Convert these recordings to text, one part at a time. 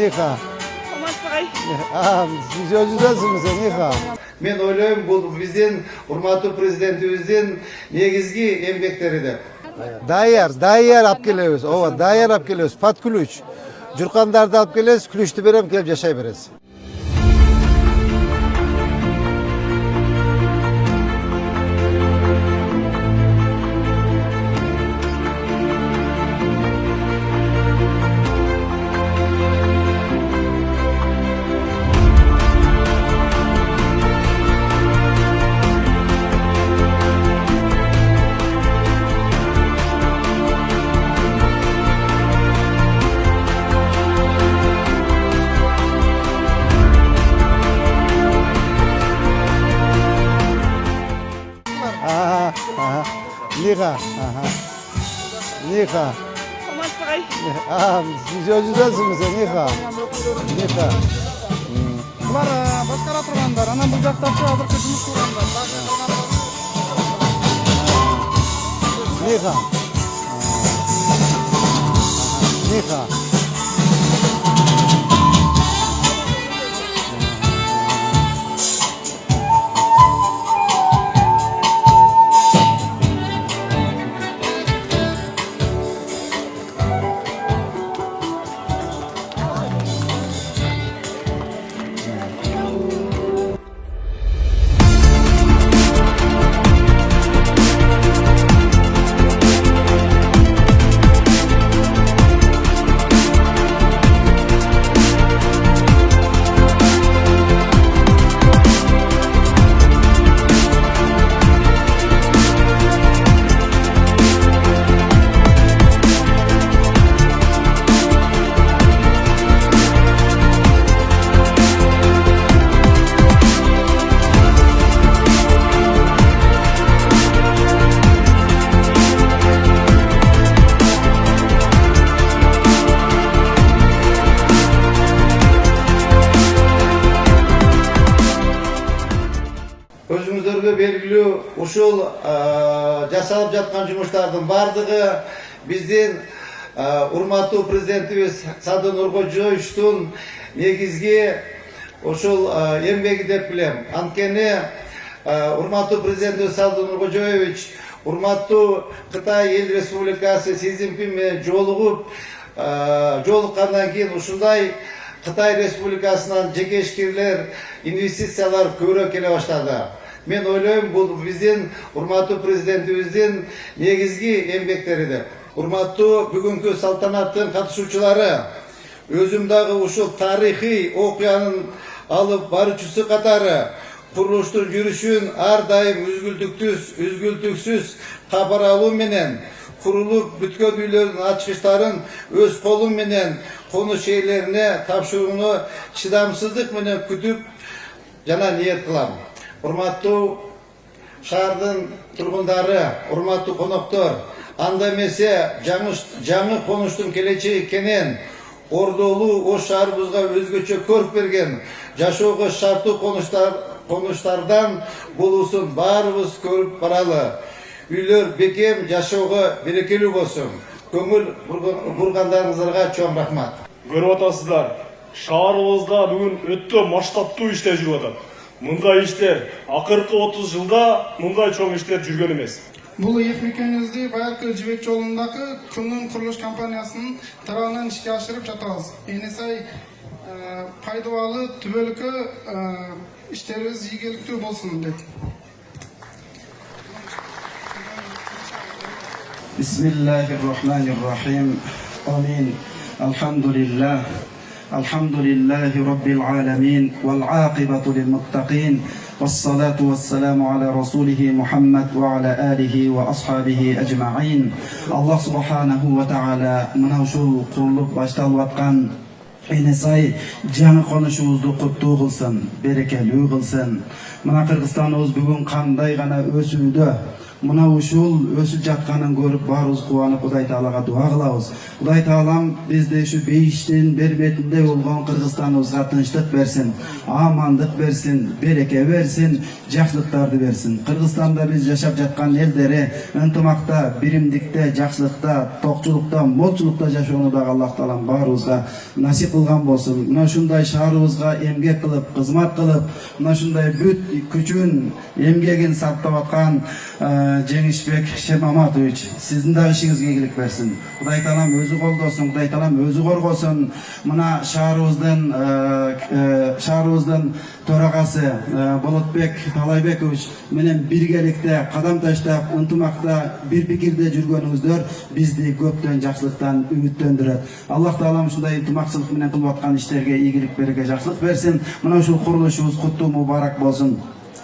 Ниха. Siz özüdensiniz, Ниха. Men ойлойм, бул биздин урматтуу президентибиздин негизги эмгектери деп. Dayar alып келебиz. Ооба, dayar alып келебиz. Под ключ. Журкандарды алып келебиз, ключту берем, келип жашай бересиз. Ниха. Ниха. Siz özüdensiniz, Ниха. Ниха. Булар башкара тургандар, анан бул жактачы азыркы жумуш кылгандар. Ниха. Ниха. Өзүңүздөргө белгилүү ушул жасалып жаткан жумуштардын бардыгы биздин урматтуу президентибиз Садыр Нуркожоевичтун негизги ушул эмгеги деп билем. Анткени урматтуу президентибиз Садыр Нуркожоевич урматтуу Кытай эл республикасы Си Цзиньпин менен жолуккандан кийин ушундай Кытай республикасынан жеке ишкерлер, инвестициялар көбүрөөк келе баштады. Мен ойлойм, бул биздин урматтуу президентибиздин негизги эмгектери деп. Урматтуу бүгүнкү салтанаттын катышуучулары, өзүм дагы ушул тарыхый окуянын алып баруучусу катары курулуштун жүрүшүн ар дайым үзгүлтүксүз кабар алуу менен, курулуп бүткөн үйлөрдүн ачкычтарын өз колум менен конуш ээлерине тапшырууну чыдамсыздык менен күтүп жана ниет кылам. Урматтуу шаардын тургундары, урматтуу коноктор, анда эмесе жаңы конуштун келечеги экенин, ордолуу ош шаарыбызга өзгөчө көрк берген, жашоого шарттуу конуштардан болуусун баарыбыз көрүп баралы. Үйлөр бекем, жашоого берекелүү болсун. Көңүл бургандарыңыздарга чоң рахмат. Көрүп атасыздар, шаарыбызда бүгүн өтө масштабтуу иштер жүрүп атат. Мындай иштер акыркы 30 жылда мындай чоң иштер жүргөн эмес. Бул эфмекенибизди байыркы жибек жолундагы Күнгөн курулуш компаниясынын тарабынан ишке ашырып жатабыз. Энесай пайдалуу түбөлүккө иштерибиз ийгиликтүү болсун деп. Bismillahirrahmanirrahim. Amin. Alhamdulillah. Alhamdulillahi Rabbil alamin. Wal aqibatu lil muttaqin. Wassalatu wassalamu ala rasulihi Muhammad wa ala alihi wa ashabihi ajma'in. Allah subhanahu wa ta'ala mana shu qurulup baştalып atkan Энесай жаңы конушубузду куттуу кылсын, берекелүү кылсын. Мына Кыргызстаныбыз бүгүн кандай гана өсүүдө, мына ушул өсүп жатканын көрүп баарыбыз кубанып Кудай Таалага дуа кылабыз. Кудай Таалам бизде ушу бейиштин бербетинде болгон Кыргызстаныбызга тынчтык берсин, амандык берсин, береке берсин, жакшылыктарды берсин. Кыргызстанда биз жашап жаткан элдери ынтымакта, биримдикте, жакшылыкта, токчулукта, молчулукта жашоону дагы Аллах Таалам баарыбызга насип кылган болсун. Мына ушундай шаарыбызга эмгек кылып, кызмат кылып, мына ушундай бүт күчүн, эмгегин сарптап аткан Жеңишбек Шемаматович, сиздин дагы ишиңизге ийгилик берсин. Кудай Таалам өзү колдосун, Кудай Таалам өзү коргосун. Мына шаарыбыздын төрагасы Болотбек Талайбекович менен биргеликте кадам таштап, ынтымакта, бир пикирде жүргөнүңүздөр бизди көптөн жакшылыктан үмүттөндүрөт. Аллах Таалам ушундай ынтымакчылык менен кылып аткан иштерге ийгилик береке, жакшылык берсин. Мына ушул курулушубуз куттуу мубарак болсун.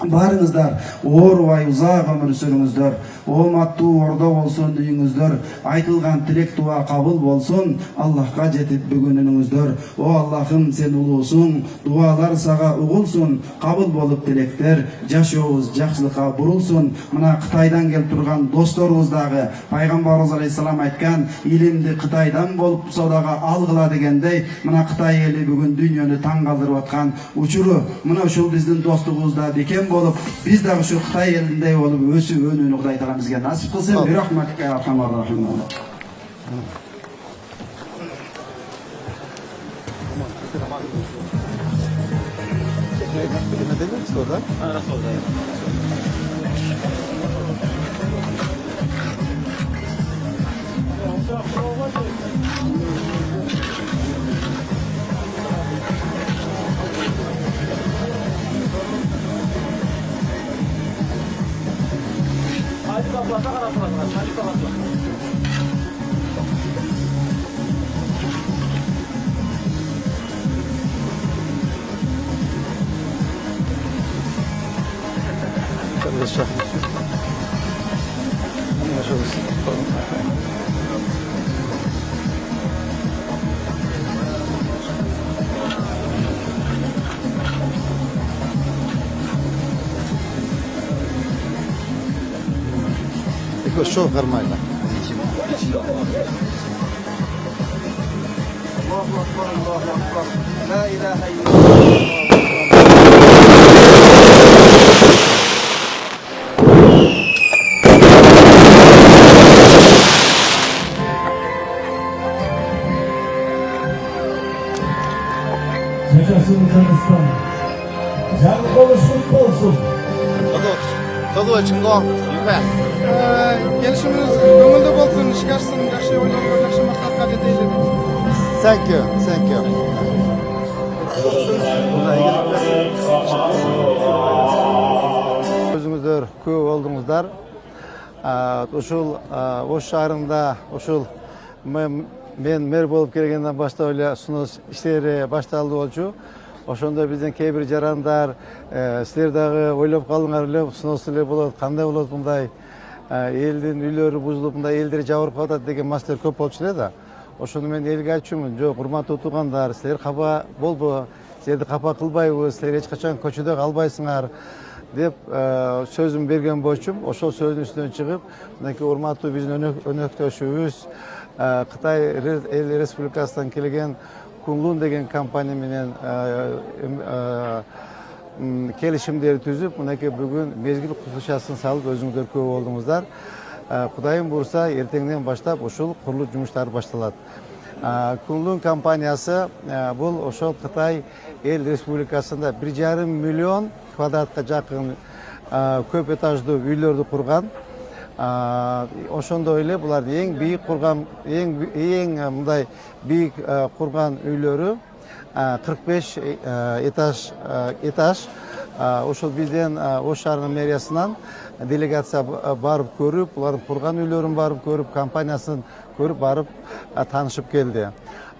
Барыңыздар оорубай узак өмүр сүрүңүздөр, ооматтуу ордо болсун үйүңүздөр, айтылган тилек дуа кабыл болсун, Аллахка жетип бүгүнүңүздөр. О Аллахым, сен улуусуң, дуалар сага угулсун, кабыл болуп тилектер, жашообуз жакшылыкка бурулсун. Мына Кытайдан келип турган досторубуз дагы пайгамбарыбыз алейхисалам айткан, илимди Кытайдан болупсо дагы алгыла дегендей, мына Кытай эли бүгүн дүйнөнү таң калтырып аткан учуру. Мына ушул биздин достугубузда бекем болуп, биз дагы ушу Кытай элиндей болуп өсүп өнүүнү Кудай Таалам бизге насип кылсын. Бирахматика я архамар рахимин. Şu kırmayla. La ilahe illallah. Yaşasın Kırgızstan. Canı konuşmak olsun. Kızıl çıngong. Gelişimiz көңүлдүү болсун, ишке ашсын, жакшы ойлонго, жакшы максатка жетели. Thank you. Thank you. Өзүңүздөр көп болдуңуздар. Ушул Ош шаарында ушул мен мэр болуп келгенден баштап эле сунуш иштери башталды болчу. Ошондо биздин кээ бир жарандар, силер дагы ойлоп калдыңар эле, сунуш эле болот, кандай болот мындай элдин үйлөрү бузулуп, мындай элдер жабырып калат деген маселелер көп болчу эле да. Ошону мен элге айтчумун, жок, урматтуу туугандар, силер капа болбо, силерди капа кылбайбыз, силер эч качан көчөдө калбайсыңар деп сөзүм берген болчумун. Ошол сөздүн үстүнөн чыгып, мынакей урматтуу биздин өнөктөшүбүз Кытай Эл Республикасынан келген Kunlun деген компания менен келишимдерди түзүп, мынакей бүгүн мезгил кошулушасын салып өзүңүздөр көп болдуңуздар. Кудайым буйрса, эртеңден баштап ушул курулуш жумуштары башталат. Kunlun компаниясы бул ошол Кытай Эл Республикасында 1,5 миллион квадратка жакын көп этаждуу үйлөрдү курган. Ошондой эле булар эң бийик курган, эң мындай бийик курган үйлөрү 45 этаж. Ошол бизден Ош шаарынын мэриясынан делегация барып көрүп, булардын курган үйлөрүн барып көрүп, компаниясын көрүп барып таанышып келди.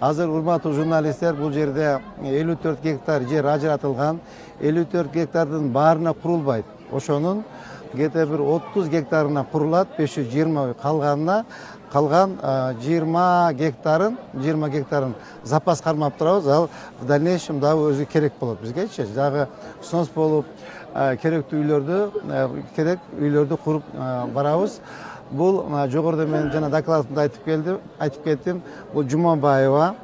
Азыр урматтуу журналисттер, бул жерде 54 гектар жер ажыратылган. 54 гектардын баарына курулбайт. Ошонун где-то bir 30 гектарына құрылады, 520 қалған 20 гектарын запас қармап тұрамыз, ал в дальнейшем да өзі керек болады бізге. Жағы ұсыныс болып керекті үйлерді құрып барабыз. Бұл жоғарыда мен жаңа докладымда айтып кеттім. Бұл Жұмабаева,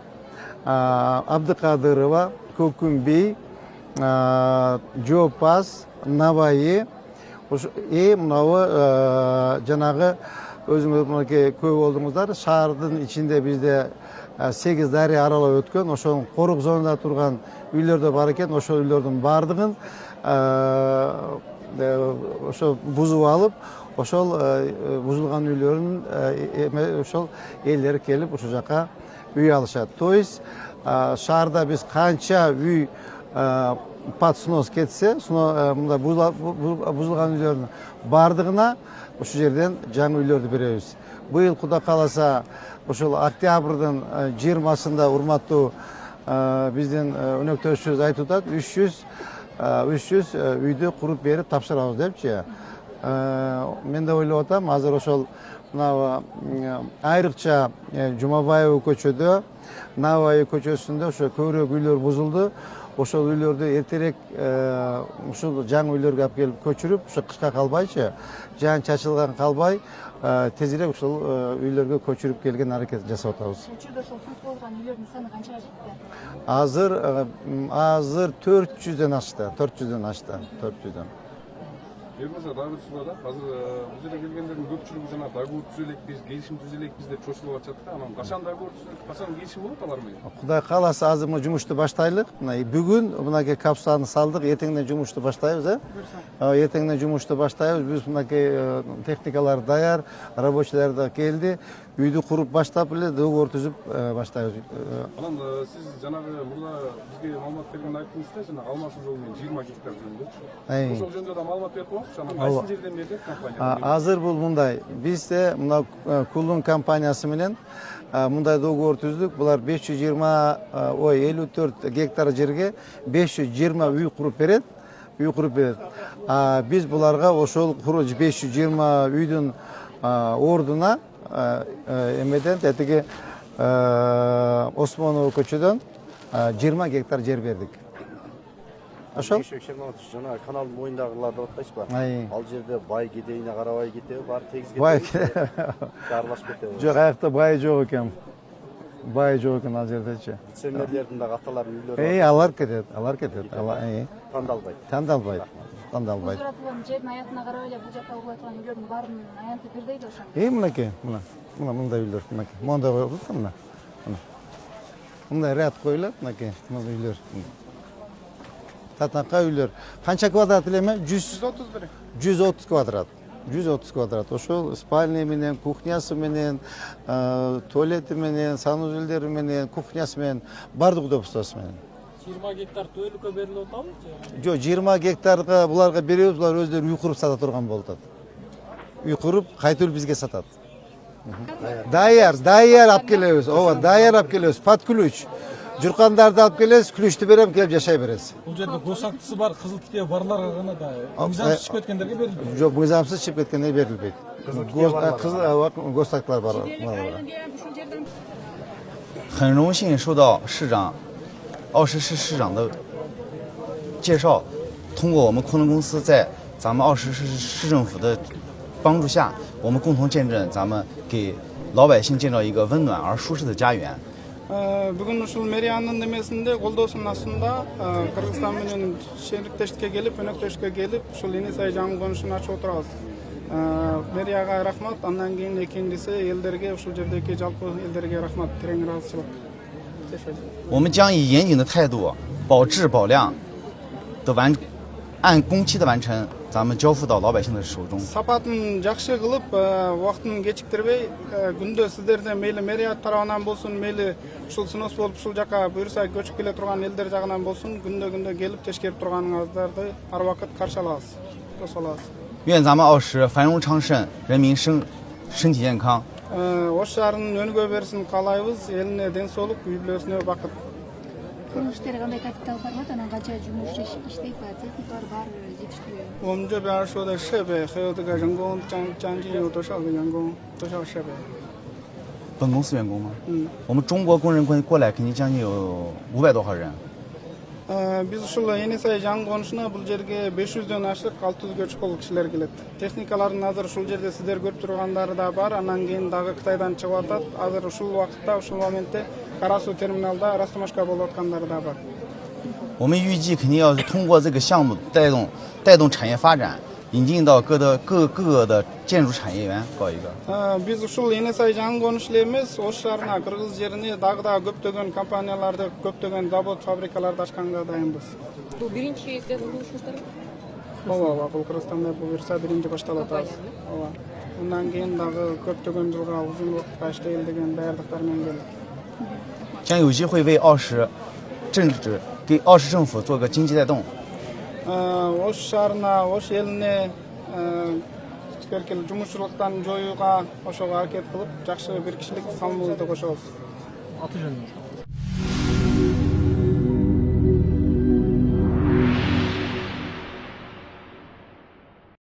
Абдықадырова, Көкүмбей, Жопас, Навайы, мынауы жаңағы өзіңіз көп болдыңыздар. Шаһардың ішінде бізде 8 дария аралап өткен, ошол қорық зонада тұрған үйлерде бар екен, ошол үйлердің бардығын ошол бузуп алып, ошол бузулган үйлөрүн ошол элдер келип ошол жака үй алышат. То есть шаарда биз канча үй под снос кетсе, мында бузулган үйлөрдүн бардыгына ошол жерден жаңы үйлөрдү беребиз. Быйыл Кудай кааласа ошол октябрдын 20-сында урматтуу биздин өнөктөшүбүз айтып атат, 300 үйдү куруп берип тапшырабыз депчи. Мен де ойлап атам, азыр ошол айрыкча Жумабаева көчөдө, Навайы көчөсүндө ошо көбүрөөк үйлөр бузулду. Ошол үйлөрдү эртерээк ушул жаңы үйлөргө алып келип көчүрүп, ошо кышка калбайчы, жаан чачылган калбай, тезирээк ушул үйлөргө көчүрүп келген аракет жасап атабыз. Учурда ошол сунуш болгон үйлөрдүн саны канчага жетти? Азыр 400дөн ашты, 400дөн. Елбасы дагы бир сурода, азыр бул жерге келгендердин көпчүлүгү жана договор түзөлөкпүз, келишим түзөлөкпүз деп чочулуп атышат да. Анан качан договор түзөлүп, качан келишим болот алар менен? Кудай кааласа азыр жумушту баштайлык. Бүгүн мынакей капсуланы салдык, эртеңден жумушту баштайбыз, Эртеңден жумушту баштайбыз. Биз мынакей техникалар даяр, рабочийлер да келди. Үйдү куруп баштап эле договор түзүп баштайбыз. Анан сиз жанагы мурда бизге маалымат бергенде айттыңыз да, жана алмашуу жолу менен 20 гектар жөнүндө. Ошол жөнүндө да маалымат берип коңузчу, анан кайсы жерден берди компания? Азыр бул мындай. Бизде мына Кулун компаниясы менен мындай договор түздүк. Булар 54 гектар жерге 520 үй куруп берет. Биз буларга ошол 520 үйдүн ордуна эмеден тетиги Осмонов көчөдөн 20 гектар жер бердик. Ошол жана каналдын моюндагыларды атпайсыз ба? Ал жерде бай кедейине карабай кетеби, бар тегиз кетеби? Бай шаарлашып кетеби? Жок, аякта бай жок экен. Ал жердечи. Вице-мэрлердин да аталарынын үйлөрү. Алар кетет. Тандалбайт. Ажыратылган жердин аятына карап эле бул жакка угулайт үйлөрдүн баарын аянтып бердейби ошо? Мынакей, мындай үйлөр, мынакей. Монда коюлат, мындай ряд коюлат, мынакей, мындай үйлөр. Татанка үйлөр. Канча квадрат элеме? 130 квадрат. 130 квадрат. Ошол спальня менен, кухнясы менен, туалети менен, санузелдери менен, кухнясы менен, бардык удобствосу менен. 20 гектар төөлүккө берилип атабы? Жок, 20 гектарга буларга беребиз, булар өздөрү үй куруп сата турган болуп атат. Үй куруп, кайтып бизге сатат. Даяр алып келебиз. Даяр алып келебиз. Под ключ. Журкандарды алып келесиз, ключту берем, келип жашай бересиз. Бул жерде госактысы бар, кызыл китеби барларга гана да мыйзамсыз чыгып кеткендерге берилбейт. Жок, мыйзамсыз чыгып кеткендерге берилбейт. Госактылар бар. 很荣幸受到奥什市市长的介绍，通过我们昆仑公司在咱们奥什市市政府的帮助下，我们共同见证咱们给老百姓建造一个温暖而舒适的家园。 Бүгүн ушул мэриянын немесинде колдоосунун астында Кыргызстан менен шериктештикке келип, өнөктөшкө келип, ушул Энисай жаңы конушун ачып отурабыз. Мэрияга рахмат, андан кийин экинчиси элдерге, ушул жердеги жалпы элдерге рахмат, терең ыраазычылык. 我们将以严谨的态度，保质保量的按工期的完成，咱们交付到老百姓的手中。 Сапатын жакшы кылып, убактын кечиктирбей, күндө сиздерден мейли мэрия тарабынан болсун, мейли ушул сунус болуп ушул жака буюрса көчүп келе турган элдер жагынан болсун, күндө келип тешкерип турганыңыздарды ар убакыт каршы алабыз. Тосолабыз. 愿咱们奥什繁荣昌盛，人民身体健康。 Ош шаарынын өнүгө берсин каалайбыз, элине ден соолук, үй бүлөсүнө бакыт. Курулуш иштери кандай капитал барбы, анан канча жумуш иштейт, техникалар бар, жетиштирүү. 我们这边说的设备还有这个人工将近有多少个员工，多少设备？本公司员工吗？嗯。我们中国工人过来肯定将近有500多号人。 Биз ушул Енисей жаңы конушуна бул жерге 500дөн ашык 600 чукул кишилер келет. Техникалардын азыр ушул жерде сиздер көрүп тургандары да бар. Анан кийин дагы Кытайдан чыгып атат. Азыр ушул убакытта, ушул моментте Кара суу терминалда растамашка болуп аткандары да бар. 我们预计肯定要通过这个项目带动产业发展，引进到各个的建筑产业园搞一个。 Биз ушул Енисей жаңы конуш эле эмес, Ош шаарына, Кыргыз жерине дагы да көптөгөн компанияларды, көптөгөн завод, фабрикаларды ачканга дайынбыз. Бул биринчи сиздердин курулушуңуздар? Ооба, бул Кыргызстанда буюрса биринчи башталат азыр. Ооба. Ундан кийин дагы көптөгөн жылга узун убакытка иштейли деген даярдыктар менен келет. 将有机会为奥石政府做个经济带动。 Ош шаарына, Ош элине тикеркел жумушчулуктан жоюуга ошого аракет кылып, жакшы бир кишилик салымыбызды кошобуз. Аты жөнүңүз?